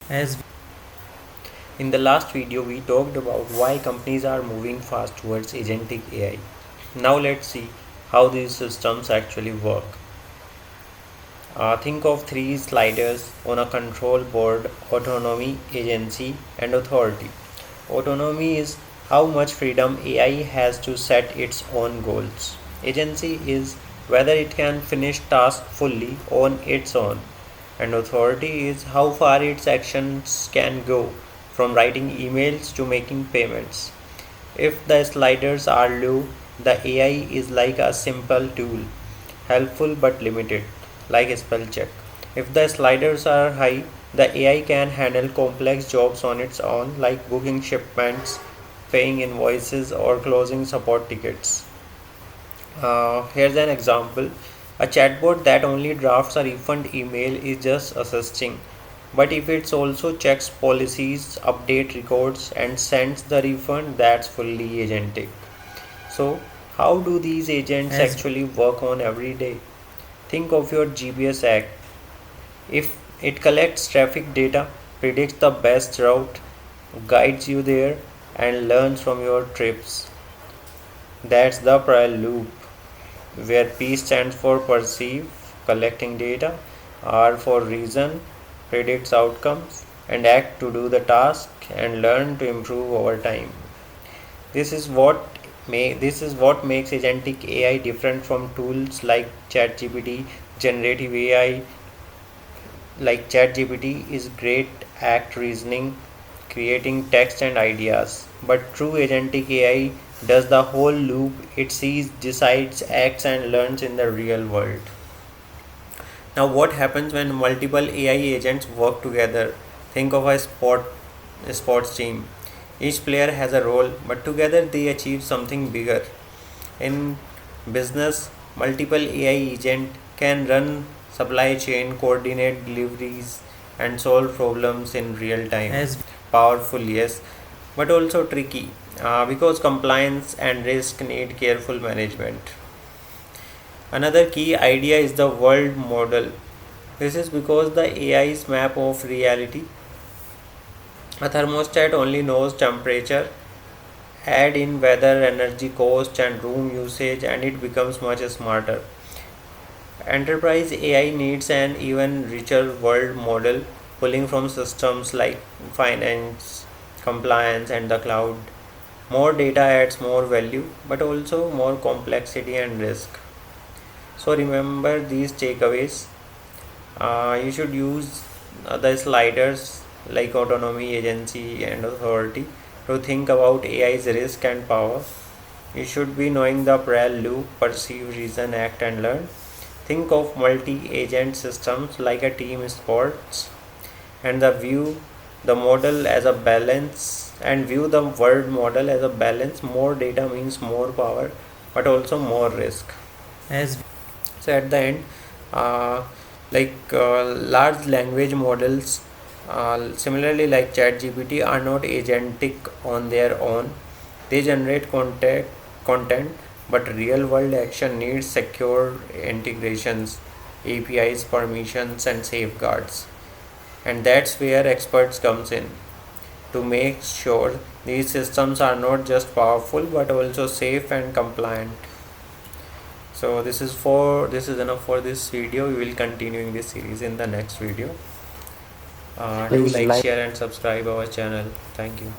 As in the last video, we talked about why companies are moving fast towards agentic AI. Now let's see how these systems actually work. Think of three sliders on a control board: autonomy, agency, and authority. Autonomy is how much freedom AI has to set its own goals. Agency is whether it can finish tasks fully on its own. And authority is how far its actions can go, from writing emails to making payments. If the sliders are low, the AI is like a simple tool, helpful but limited, like spell check. If the sliders are high, the AI can handle complex jobs on its own, like booking shipments, paying invoices, or closing support tickets. Here's an example. A chatbot that only drafts a refund email is just assisting. But if it also checks policies, update records, and sends the refund, that's fully agentic. So, how do these agents As actually work on every day? Think of your GPS app. If it collects traffic data, predicts the best route, guides you there, and learns from your trips, that's the prior loop, where P stands for perceive, collecting data, R for reason, predicts outcomes, and act to do the task and learn to improve over time. This is what makes agentic AI different from tools like ChatGPT. Generative AI like ChatGPT is great at reasoning, creating text and ideas, but true agentic AI does the whole loop. It sees, decides, acts, and learns in the real world. Now, what happens when multiple AI agents work together? Think of a sports team. Each player has a role, but together they achieve something bigger. In business, multiple AI agents can run supply chain, coordinate deliveries, and solve problems in real time. as Powerful, yes, but also tricky because compliance and risk need careful management. Another key idea is the world model. This is because the AI's map of reality. A thermostat only knows temperature. Add in weather, energy cost, and room usage, and it becomes much smarter. Enterprise AI needs an even richer world model, pulling from systems like finance, compliance, and the cloud. More data adds more value, but also more complexity and risk. So remember these takeaways. You should use the sliders like autonomy, agency, and authority to think about AI's risk and power. You should be knowing the prior loop, perceive, reason, act, and learn. Think of multi-agent systems like a team sports, and the model as a balance, and view the world model as a balance. More data means more power, but also more risk. as So at the end, uh, large language models, similarly like ChatGPT, are not agentic on their own. They generate content, but real world action needs secure integrations, APIs, permissions, and safeguards. And that's where experts comes in to make sure these systems are not just powerful but also safe and compliant. So this is enough for this video. We will continuing this series in the next video. Do please like, like share, and subscribe our channel. Thank you.